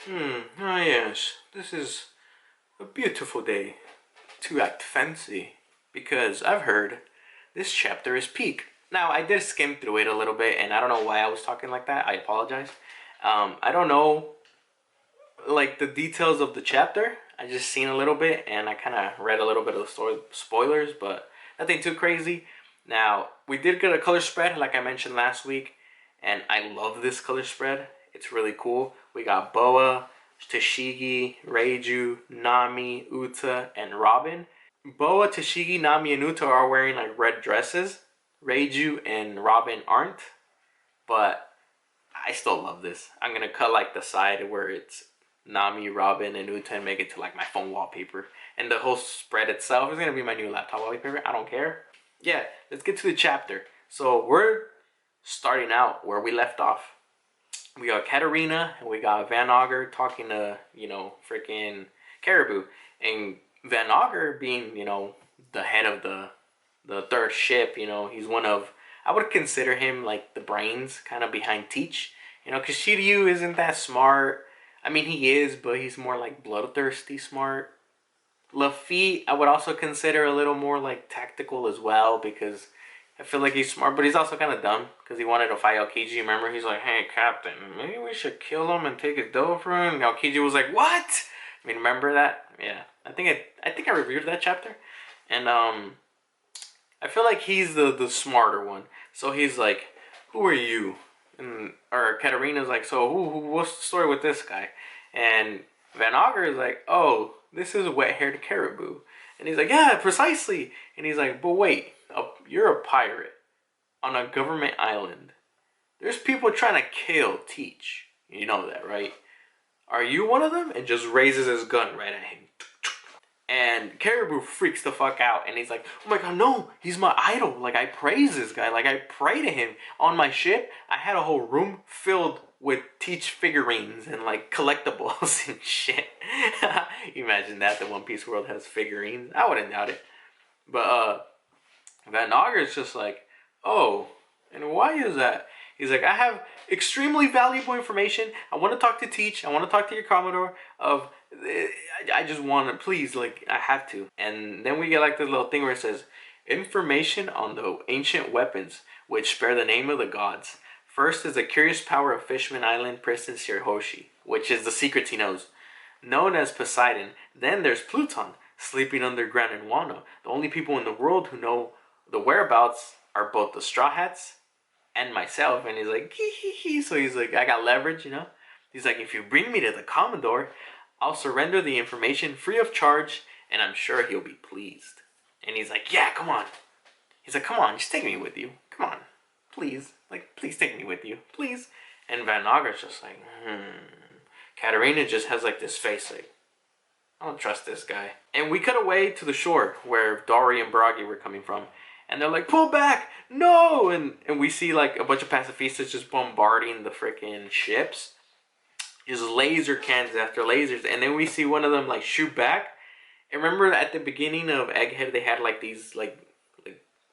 Ah yes, this is a beautiful day to act fancy because I've heard this chapter is peak. Now, I did skim through it a little bit and I don't know why I was talking like that. I apologize. I don't know like the details of the chapter. I just seen a little bit and I kind of read a little bit of the story spoilers, but nothing too crazy. Now, we did get a color spread like I mentioned last week, and I love this color spread. It's really cool. We got Boa, Tashigi, Reiju, Nami, Uta, and Robin. Boa, Tashigi, Nami, and Uta are wearing like red dresses. Reiju and Robin aren't, but I still love this. I'm gonna cut like the side where it's Nami, Robin, and Uta and make it to like my phone wallpaper. And the whole spread itself is gonna be my new laptop wallpaper. I don't care. Yeah, let's get to the chapter. So we're starting out where we left off. We got Katarina and we got Van Auger talking to, freaking Caribou. And Van Auger being, the head of the third ship, he's one of, I would consider him like the brains kind of behind Teach. Because Shiryu isn't that smart. I mean, he is, but he's more like bloodthirsty smart. Luffy, I would also consider a little more like tactical as well because I feel like he's smart, but he's also kind of dumb because he wanted to fight Aokiji. Remember, he's like, "Hey, Captain, maybe we should kill him and take his dough for him." And Aokiji was like, "What?" I mean, remember that? Yeah, I think I reviewed that chapter, and I feel like he's the smarter one. So he's like, "Who are you?" And or Katarina's like, "So what's the story with this guy?" And Van Auger is like, "Oh, this is a wet-haired caribou." And he's like, "Yeah, precisely." And he's like, "But wait, you're a pirate on a government island. There's people trying to kill Teach. You know that, right? Are you one of them?" And just raises his gun right at him. And Caribou freaks the fuck out. And he's like, "Oh my god, no, he's my idol. Like, I praise this guy. Like, I pray to him. On my ship, I had a whole room filled with Teach figurines and, like, collectibles and shit." Imagine that, the One Piece world has figurines. I wouldn't doubt it. But, Van Auger is just like, "Oh, and why is that?" He's like, "I have extremely valuable information. I want to talk to Teach. I want to talk to your Commodore of... I just want to, please, like, I have to." And then we get like this little thing where it says, "Information on the ancient weapons which bear the name of the gods. First is the curious power of Fishman Island Princess Shirahoshi, which is the secrets he knows, known as Poseidon. Then there's Pluton, sleeping underground in Wano. The only people in the world who know the whereabouts are both the Straw Hats and myself." And he's like, "Hee hee hee." So he's like, I got leverage, He's like, "If you bring me to the Commodore, I'll surrender the information free of charge, and I'm sure he'll be pleased." And he's like, "Yeah, come on." He's like, "Come on, just take me with you. Come on. Please. Like, please take me with you. Please." And Van Auger's just like, Katarina just has like this face like, "I don't trust this guy." And we cut away to the shore where Dory and Baragi were coming from. And they're like, "Pull back! No!" And we see like a bunch of pacifistas just bombarding the freaking ships. Just laser cannons after lasers. And then we see one of them like shoot back. And remember at the beginning of Egghead, they had like these like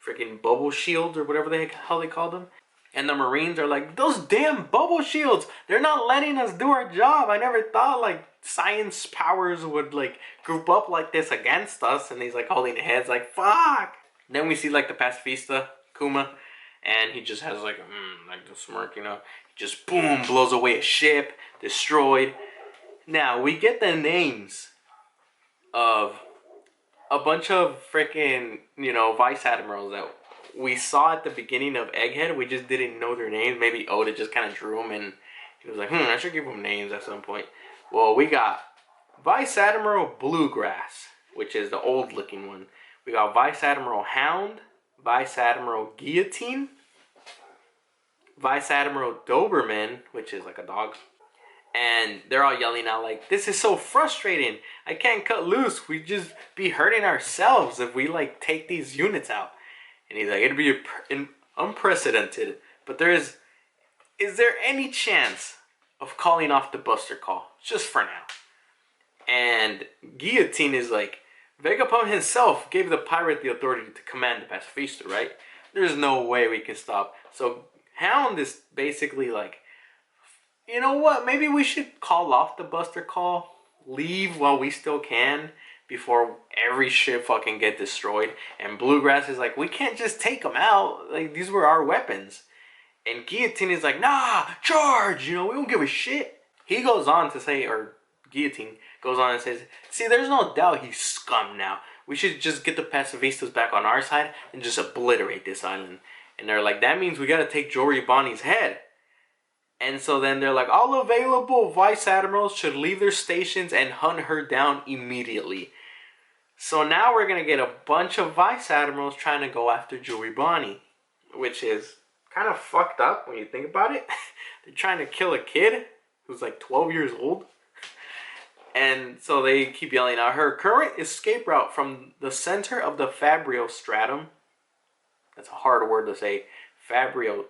freaking bubble shields or whatever how they called them. And the Marines are like, "Those damn bubble shields, they're not letting us do our job. I never thought like science powers would like group up like this against us." And he's like holding his heads like, "Fuck." Then we see like the pacifista, Kuma, and he just has like the smirk, He just boom, blows away a ship, destroyed. Now we get the names of a bunch of freaking, vice admirals that we saw at the beginning of Egghead. We just didn't know their names. Maybe Oda just kind of drew them and he was like, I should give them names at some point. Well, we got Vice Admiral Bluegrass, which is the old looking one. We got Vice Admiral Hound, Vice Admiral Guillotine, Vice Admiral Doberman, which is like a dog. And they're all yelling out like, "This is so frustrating. I can't cut loose. We'd just be hurting ourselves if we like take these units out." And he's like, "It'd be unprecedented. But is there any chance of calling off the Buster Call? Just for now." And Guillotine is like, "Vegapunk himself gave the pirate the authority to command the pacifista, right? There's no way we can stop." So Hound is basically like, You know what? Maybe we should call off the Buster Call. Leave while we still can before every ship fucking get destroyed. And Bluegrass is like, we can't just take them out. Like, these were our weapons. And Guillotine is like, nah, charge! You know, we don't give a shit. He goes on to say, or Guillotine goes on and says, see, there's no doubt he's scum now. We should just get the pacifists back on our side and just obliterate this island. And they're like, that means we gotta take Jory Bonnie's head. And so then they're like, all available vice admirals should leave their stations and hunt her down immediately. So now we're going to get a bunch of vice admirals trying to go after Joey Bonnie, which is kind of fucked up when you think about it. They're trying to kill a kid who's like 12 years old. And so they keep yelling out, her current escape route from the center of the Fabrio stratum. That's a hard word to say. Fabrio.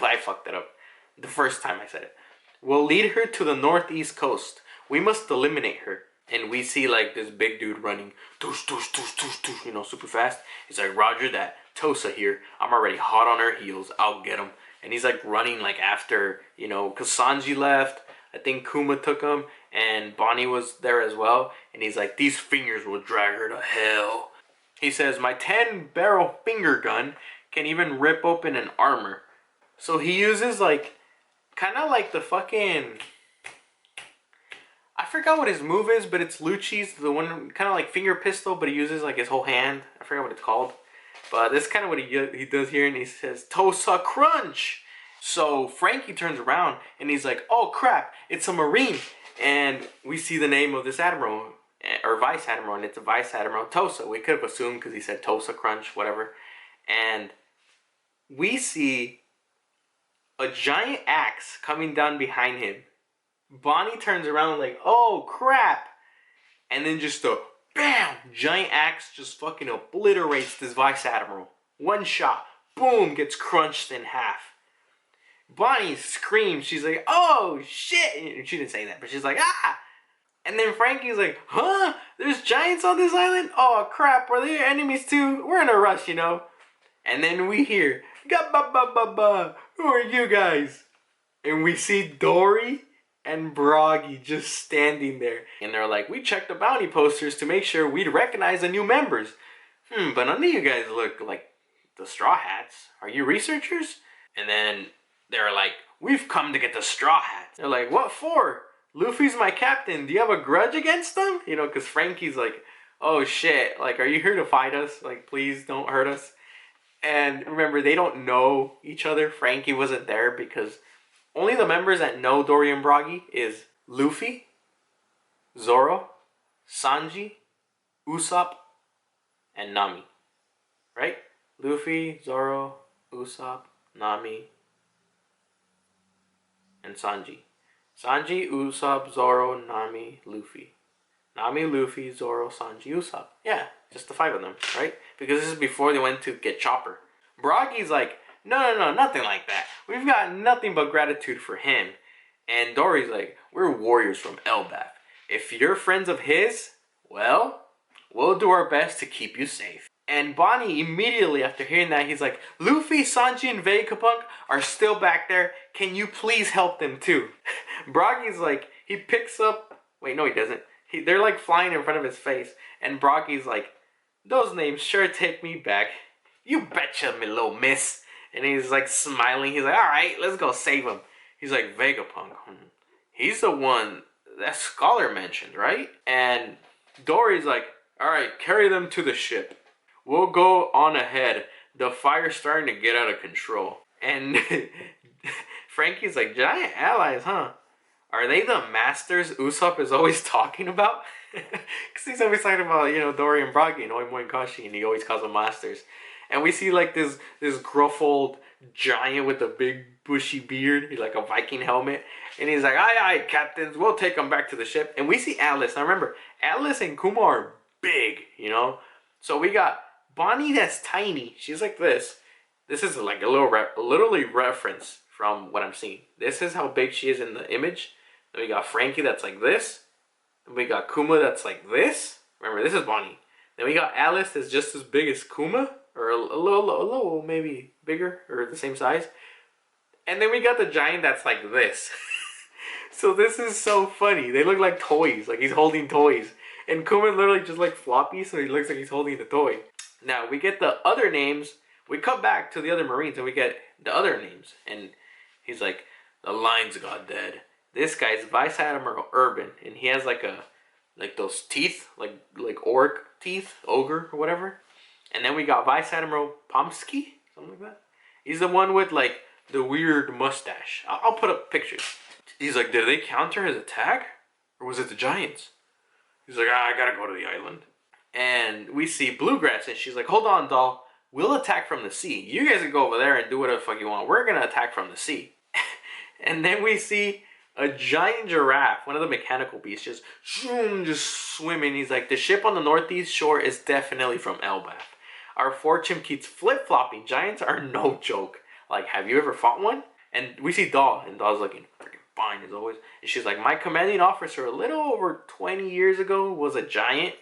I fucked it up the first time I said it. We'll lead her to the northeast coast. We must eliminate her. And we see like this big dude running, doosh, doosh, doosh, doosh, doosh, you know, super fast. He's like, roger that. Tosa here. I'm already hot on her heels. I'll get him. And he's like running like after, you know, because Sanji left. I think Kuma took him. And Bonnie was there as well. And he's like, these fingers will drag her to hell. He says, my 10-barrel finger gun can even rip open an armor. So he uses like, kind of like the fucking, I forgot what his move is, but it's Lucci's, the one, kind of like finger pistol, but he uses like his whole hand. I forgot what it's called. But this is kind of what he does here, and he says, Tosa Crunch! So Frankie turns around, and he's like, oh crap, it's a Marine. And we see the name of this admiral, or vice admiral, and it's a vice admiral Tosa. We could have assumed because he said Tosa Crunch, whatever. And we see a giant axe coming down behind him. Bonnie turns around like, oh crap. And then just a bam, giant axe just fucking obliterates this vice admiral. One shot, boom, gets crunched in half. Bonnie screams, she's like, oh shit. She didn't say that, but she's like, ah. And then Frankie's like, huh? There's giants on this island? Oh crap, are they enemies too? We're in a rush, you know. And then we hear, ga-ba-ba-ba-ba, who are you guys? And we see Dory and Broggy just standing there. And they're like, we checked the bounty posters to make sure we'd recognize the new members. But none of you guys look like the Straw Hats. Are you researchers? And then they're like, we've come to get the Straw Hats. They're like, what for? Luffy's my captain. Do you have a grudge against them? You know, because Frankie's like, oh shit, like, are you here to fight us? Like, please don't hurt us. And remember, they don't know each other. Frankie wasn't there because only the members that know Dory and Broggy is Luffy, Zoro, Sanji, Usopp, and Nami. Right? Luffy, Zoro, Usopp, Nami, and Sanji. Sanji, Usopp, Zoro, Nami, Luffy. Nami, Luffy, Zoro, Sanji, Usopp. Yeah, just the 5 of them, right? Because this is before they went to get Chopper. Broggy's like, no, nothing like that. We've got nothing but gratitude for him. And Dory's like, we're warriors from Elbaf. If you're friends of his, well, we'll do our best to keep you safe. And Bonnie, immediately after hearing that, he's like, Luffy, Sanji, and Vegapunk are still back there. Can you please help them too? Broggy's like, he picks up, wait, no he doesn't. They're like flying in front of his face. And Broggy's like, those names sure take me back. You betcha, me little miss. And he's like smiling. He's like, alright, let's go save him. He's like, Vegapunk. He's the one that Scholar mentioned, right? And Dory's like, alright, carry them to the ship. We'll go on ahead. The fire's starting to get out of control. And Frankie's like, giant allies, huh? Are they the masters Usopp is always talking about? Because he's always talking about, you know, Dory and Broggy and Oimo and Kashi, and he always calls them masters. And we see like this gruff old giant with a big bushy beard. He's like a Viking helmet. And he's like, aye, captains, we'll take them back to the ship. And we see Atlas. Now remember, Atlas and Kuma are big, you know? So we got Bonnie that's tiny. She's like this. This is like a little literally reference from what I'm seeing. This is how big she is in the image. Then we got Frankie that's like this. Then we got Kuma that's like this. Remember, this is Bonnie. Then we got Alice that's just as big as Kuma. Or a little maybe bigger or the same size. And then we got the giant that's like this. So this is so funny. They look like toys. Like he's holding toys. And Kuman literally just like floppy, so he looks like he's holding the toy. Now we get the other names. We come back to the other Marines and we get the other names. And he's like, the lines got dead. This guy's Vice Admiral Urban. And he has like those teeth, like orc teeth, ogre or whatever. And then we got Vice Admiral Pomsky, something like that. He's the one with like the weird mustache. I'll put up pictures. He's like, did they counter his attack? Or was it the giants? He's like, I gotta go to the island. And we see Bluegrass and she's like, hold on, doll. We'll attack from the sea. You guys can go over there and do whatever the fuck you want. We're gonna attack from the sea. And then we see a giant giraffe, one of the mechanical beasts, just swimming. He's like, the ship on the northeast shore is definitely from Elbaf. Our fortune keeps flip-flopping. Giants are no joke. Like, have you ever fought one? And we see Dahl, and Dahl's looking freaking fine as always. And she's like, my commanding officer a little over 20 years ago was a giant.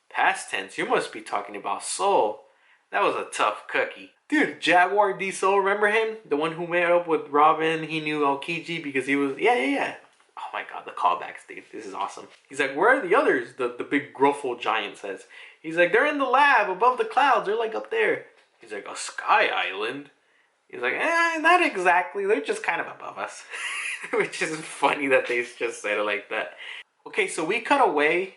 Past tense, you must be talking about Soul. That was a tough cookie. Dude, Jaguar D Soul, remember him? The one who met up with Robin, he knew Aokiji because he was, yeah. Oh my god, the callbacks, dude. This is awesome. He's like, where are the others? The big gruffle giant says. He's like, they're in the lab above the clouds. They're like up there. He's like, a sky island? He's like, not exactly. They're just kind of above us. Which is funny that they just said it like that. Okay, so we cut away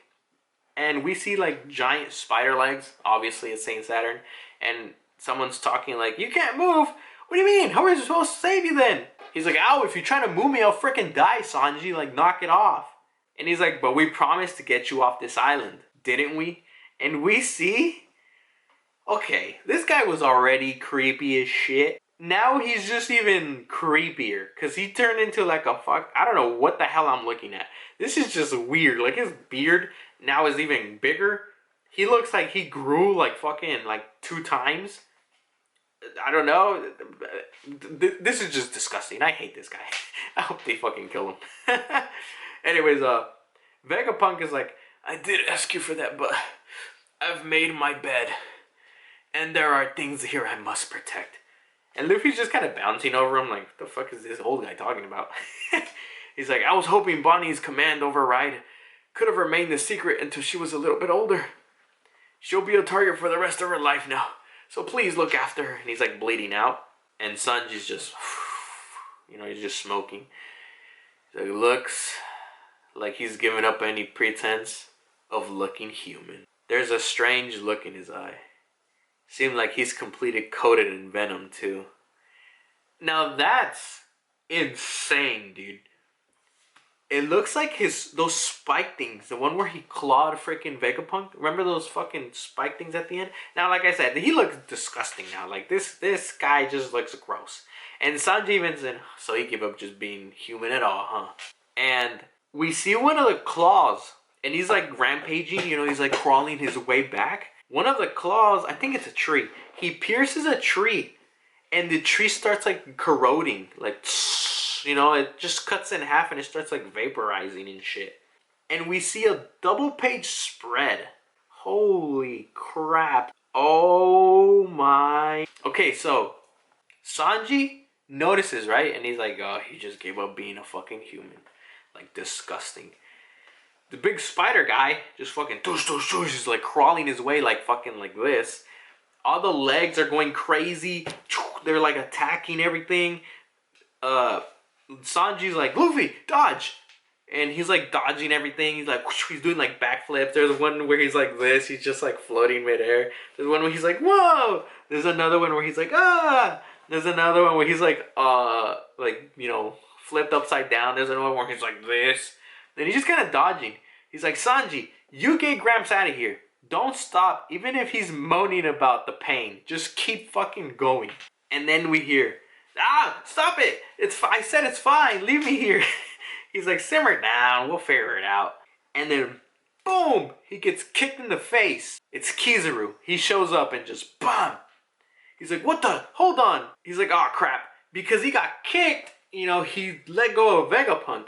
and we see like giant spider legs. Obviously, it's Saint Saturn. And someone's talking like, you can't move. What do you mean? How are we supposed to save you then? He's like, ow, if you're trying to move me, I'll freaking die, Sanji. Like, knock it off. And he's like, but we promised to get you off this island. Didn't we? And we see... Okay, this guy was already creepy as shit. Now he's just even creepier. Because he turned into like a fuck... I don't know what the hell I'm looking at. This is just weird. Like, his beard now is even bigger. He looks like he grew like fucking like 2 times. I don't know. This is just disgusting. I hate this guy. I hope they fucking kill him. Anyways, Vegapunk is like, I did ask you for that, but I've made my bed. And there are things here I must protect. And Luffy's just kind of bouncing over him like, what the fuck is this old guy talking about? He's like, I was hoping Bonnie's command override could have remained a secret until she was a little bit older. She'll be a target for the rest of her life now. So please look after her. And he's like bleeding out. And Sanji's just, he's just smoking. So he looks like he's given up any pretense of looking human. There's a strange look in his eye. Seems like he's completely coated in venom too. Now that's insane, dude. It looks like those spike things, the one where he clawed freaking Vegapunk. Remember those fucking spike things at the end? Now, like I said, he looks disgusting now. Like this guy just looks gross. And Sanji even said, so he gave up just being human at all, huh? And we see one of the claws, and he's like rampaging. He's like crawling his way back. One of the claws, I think it's a tree. He pierces a tree, and the tree starts like corroding, like. It just cuts in half and it starts like vaporizing and shit. And we see a double page spread. Holy crap. Oh my. Okay, so Sanji notices, right? And he's like, oh, he just gave up being a fucking human. Like, disgusting. The big spider guy just fucking he's like crawling his way like fucking like this. All the legs are going crazy. They're like attacking everything. Sanji's like, Luffy, dodge! And he's like dodging everything. He's like, he's doing like backflips. There's one where he's like this. He's just like floating midair. There's one where he's like, whoa! There's another one where he's like, ah! There's another one where he's like, flipped upside down. There's another one where he's like this. Then he's just kind of dodging. He's like, Sanji, you get Gramps out of here. Don't stop, even if he's moaning about the pain. Just keep fucking going. And then we hear, stop it! I said it's fine. Leave me here. He's like, simmer down. We'll figure it out. And then, boom! He gets kicked in the face. It's Kizaru. He shows up and just, BAM! He's like, what the? Hold on. He's like, oh, crap. Because he got kicked, he let go of Vegapunk.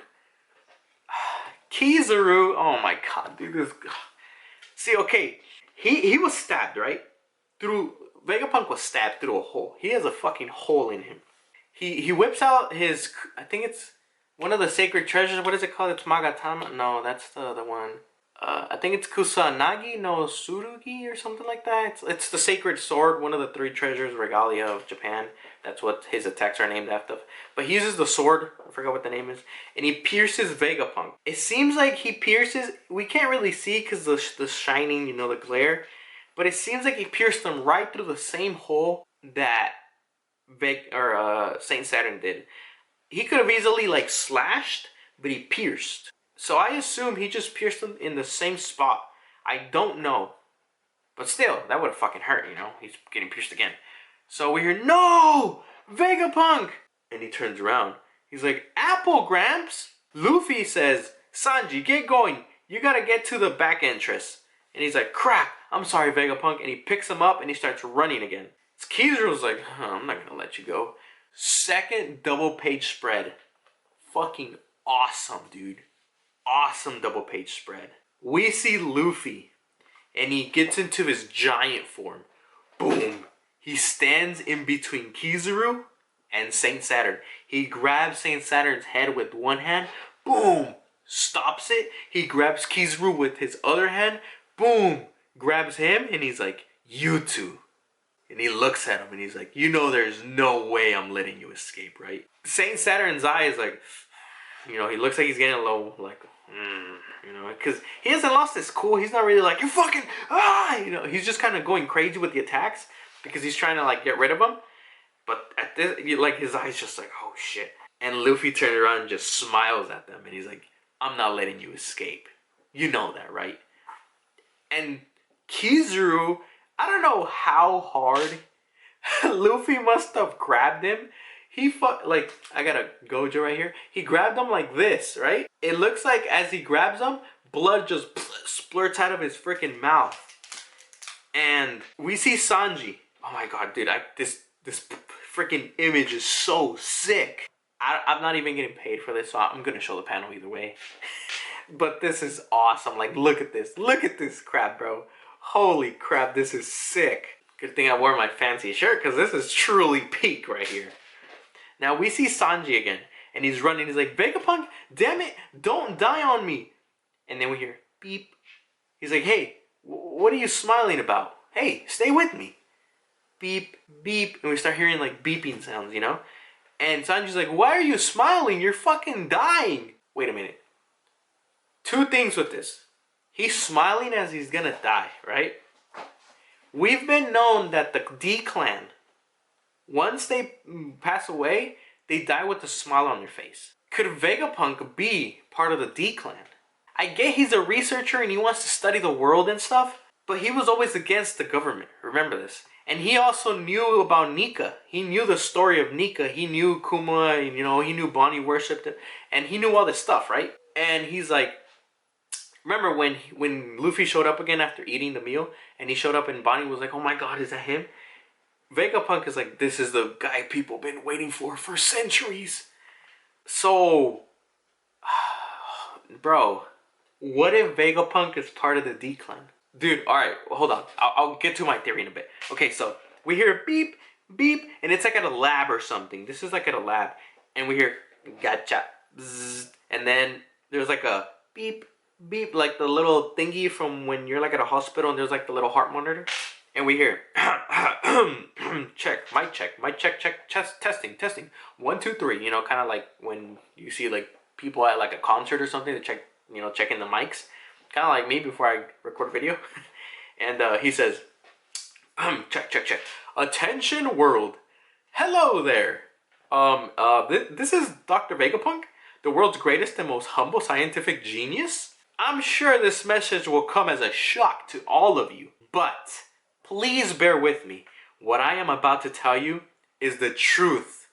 Kizaru, oh my god, dude. This. See, okay. He was stabbed, right? Vegapunk was stabbed through a hole. He has a fucking hole in him. he whips out his, I think it's one of the sacred treasures. What is it called? It's Magatama. No, that's the other one. I think it's Kusanagi no Tsurugi or something like that. It's the sacred sword, one of the 3 treasures regalia of Japan. That's what his attacks are named after. But he uses the sword, I forgot what the name is, and he pierces Vegapunk. It seems like he pierces, we can't really see because the shining, you know, the glare, but it seems like he pierced him right through the same hole that Saint Saturn did. He could have easily like slashed, but he pierced. So I assume he just pierced him in the same spot. I don't know. But still, that would have fucking hurt, you know? He's getting pierced again. So we hear, no! Vegapunk! And he turns around. He's like, Apple, Gramps! Luffy says, Sanji, get going. You gotta get to the back entrance. And he's like, crap, I'm sorry, Vegapunk. And he picks him up and he starts running again. Kizaru's like, I'm not gonna let you go. Second double page spread. Fucking awesome, dude. Awesome double page spread. We see Luffy and he gets into his giant form. Boom. He stands in between Kizaru and Saint Saturn. He grabs Saint Saturn's head with one hand. Boom. Stops it. He grabs Kizaru with his other hand. Boom. Grabs him and he's like, you two. And he looks at him and he's like, you know there's no way I'm letting you escape, right? Saint Saturn's eye is like, you know, he looks like he's getting low, like, you know, because he hasn't lost his cool. He's not really like, you fucking, you know, he's just kind of going crazy with the attacks because he's trying to, like, get rid of them. But at this, like, his eyes just like, oh, shit. And Luffy turns around and just smiles at them and he's like, I'm not letting you escape. You know that, right? And Kizaru, I don't know how hard Luffy must have grabbed him. Like, I got a Gojo right here. He grabbed him like this, right? It looks like as he grabs him, blood just splurts out of his freaking mouth. And we see Sanji. Oh my god, dude, this freaking image is so sick. I'm not even getting paid for this, so I'm gonna show the panel either way. But this is awesome. Like, look at this. Look at this crap, bro. Holy crap, this is sick. Good thing I wore my fancy shirt, because this is truly peak right here. Now we see Sanji again, and he's running. He's like, Vegapunk, damn it, don't die on me. And then we hear beep. He's like, hey, what are you smiling about? Hey, stay with me. Beep, beep. And we start hearing like beeping sounds, you know? And Sanji's like, why are you smiling? You're fucking dying. Wait a minute. 2 things with this. He's smiling as he's gonna die, right? We've been known that the D-Clan, once they pass away, they die with a smile on their face. Could Vegapunk be part of the D-Clan? I get he's a researcher and he wants to study the world and stuff, but he was always against the government. Remember this. And he also knew about Nika. He knew the story of Nika. He knew Kuma, you know, he knew Bonnie worshipped it. And he knew all this stuff, right? And he's like, remember when Luffy showed up again after eating the meal? And he showed up and Bonnie was like, oh my god, is that him? Vegapunk is like, this is the guy people been waiting for centuries. So, bro, what if Vegapunk is part of the D-Clan? Dude, alright, hold on. I'll get to my theory in a bit. Okay, so we hear beep, beep, and it's like at a lab or something. This is like at a lab. And we hear gotcha, bzzz, and then there's like a beep, beep, like the little thingy from when you're like at a hospital and there's like the little heart monitor. And we hear check, mic check, testing. 1, 2, 3. You know, kind of like when you see like people at like a concert or something to check, you know, checking the mics. Kind of like me before I record a video. And he says, check. Attention world. Hello there. This is Dr. Vegapunk, the world's greatest and most humble scientific genius. I'm sure this message will come as a shock to all of you, but please bear with me. What I am about to tell you is the truth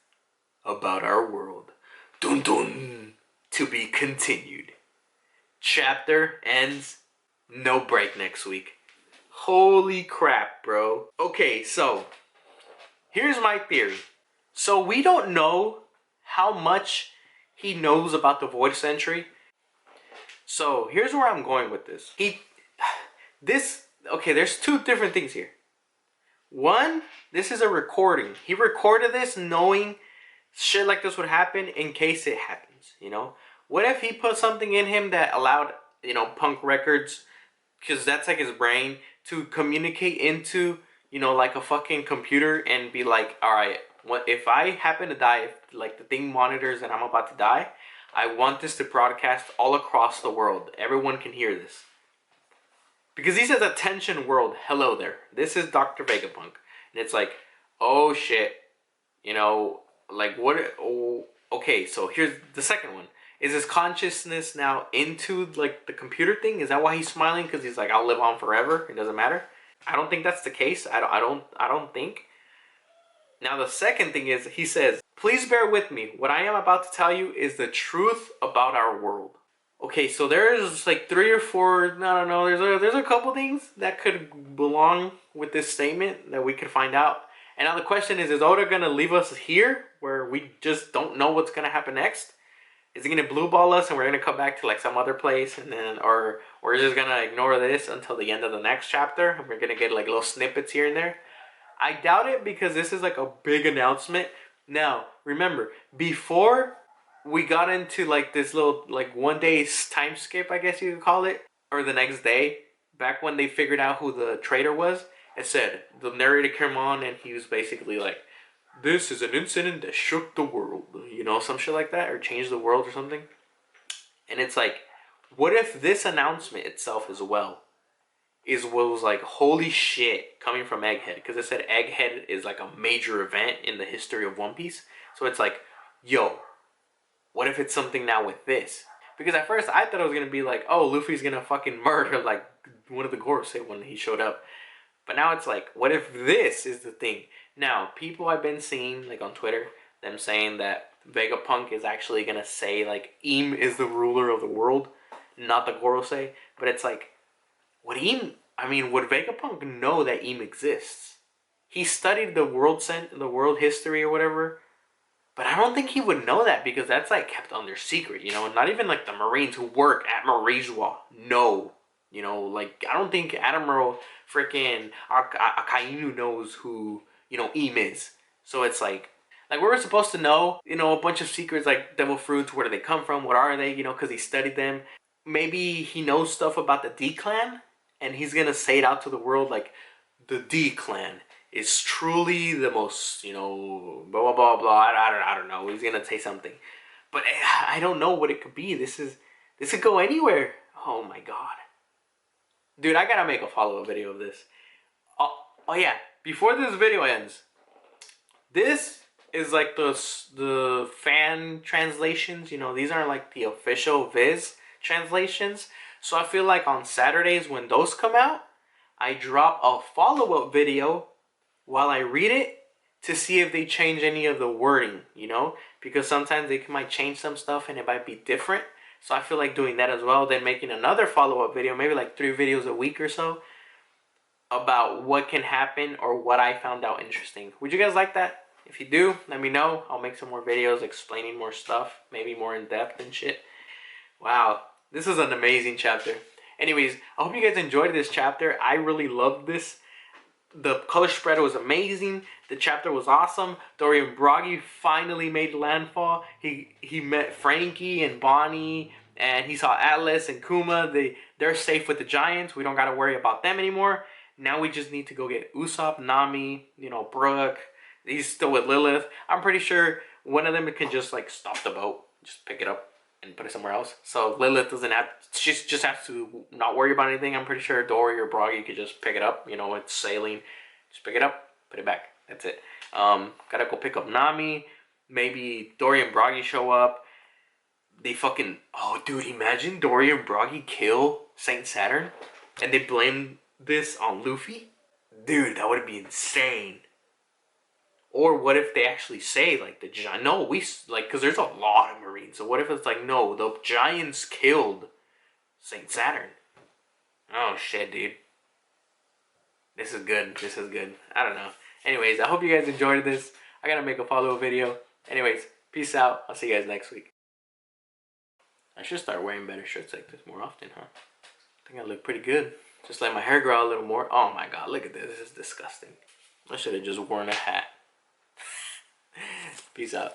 about our world. Dun dun. To be continued. Chapter ends. No break next week. Holy crap, bro. Okay, so here's my theory. So we don't know how much he knows about the Void Century. So here's where I'm going with this. Okay, there's 2 different things here. One, this is a recording. He recorded this knowing shit like this would happen in case it happens, you know? What if he put something in him that allowed, you know, Punk Records, because that's like his brain, to communicate into, you know, like a fucking computer and be like, all right, what if I happen to die, if like the thing monitors and I'm about to die, I want this to broadcast all across the world. Everyone can hear this. Because he says, attention world, hello there. This is Dr. Vegapunk. And it's like, oh shit, you know, like what, oh, okay, so here's the second one. Is his consciousness now into like the computer thing? Is that why he's smiling? Because he's like, I'll live on forever. It doesn't matter. I don't think that's the case. I don't think. Now the second thing is, he says, please bear with me. What I am about to tell you is the truth about our world. Okay, so there's like 3 or 4, I don't know, there's a couple things that could belong with this statement that we could find out. And now the question is Oda gonna leave us here where we just don't know what's gonna happen next? Is he gonna blue ball us and we're gonna come back to like some other place, and then, or we're just gonna ignore this until the end of the next chapter and we're gonna get like little snippets here and there? I doubt it, because this is like a big announcement. Now, remember, before we got into like this little like 1 day time skip, I guess you could call it, or the next day, back when they figured out who the traitor was, it said, the narrator came on and he was basically like, this is an incident that shook the world, you know, some shit like that, or changed the world or something. And it's like, what if this announcement itself as well is what was like, holy shit, coming from Egghead? Because it said Egghead is like a major event in the history of One Piece. So it's like, yo, what if it's something now with this? Because at first I thought it was going to be like, oh, Luffy's going to fucking murder like one of the Gorosei when he showed up. But now it's like, what if this is the thing? Now, people I've been seeing like on Twitter, them saying that Vegapunk is actually going to say like, Im is the ruler of the world, not the Gorosei. But it's like, would Vegapunk know that Im exists? He studied the world history or whatever, but I don't think he would know that, because that's like kept under secret, you know. Not even like the Marines who work at Marizua know, you know. Like, I don't think Admiral freaking Akainu knows who, you know, Im is. So it's like we're supposed to know, you know, a bunch of secrets like devil fruits. Where do they come from? What are they? You know, because he studied them. Maybe he knows stuff about the D clan, and he's gonna say it out to the world like, the D clan is truly the most, you know, blah blah blah blah. I don't know. He's gonna say something, but I don't know what it could be. This could go anywhere. Oh my god, dude! I gotta make a follow-up video of this. Oh yeah! Before this video ends, this is like the fan translations. You know, these aren't like the official Viz translations. So I feel like on Saturdays when those come out, I drop a follow-up video while I read it to see if they change any of the wording, you know? Because sometimes they might change some stuff and it might be different. So I feel like doing that as well. Then making another follow-up video, maybe like 3 videos a week or so, about what can happen or what I found out interesting. Would you guys like that? If you do, let me know. I'll make some more videos explaining more stuff, maybe more in depth and shit. Wow, this is an amazing chapter. Anyways, I hope you guys enjoyed this chapter. I really loved this. The color spread was amazing. The chapter was awesome. Dorian Broggy finally made landfall. He met Frankie and Bonnie, and he saw Atlas and Kuma. They're safe with the Giants. We don't got to worry about them anymore. Now we just need to go get Usopp, Nami, you know, Brooke. He's still with Lilith. I'm pretty sure one of them can just like stop the boat, just pick it up and put it somewhere else. So Lilith doesn't have, she just has to not worry about anything. I'm pretty sure Dory or Broggy could just pick it up. You know, it's sailing. Just pick it up, put it back. That's it. Gotta go pick up Nami. Maybe Dory and Broggy show up. They fucking, oh dude, imagine Dory and Broggy kill Saint Saturn and they blame this on Luffy. Dude, that would be insane. Or what if they actually say, like, the giant... No, because there's a lot of Marines. So what if it's like, no, the Giants killed Saint Saturn. Oh, shit, dude. This is good. This is good. I don't know. Anyways, I hope you guys enjoyed this. I gotta make a follow-up video. Anyways, peace out. I'll see you guys next week. I should start wearing better shirts like this more often, huh? I think I look pretty good. Just let my hair grow a little more. Oh, my God. Look at this. This is disgusting. I should have just worn a hat. Peace out.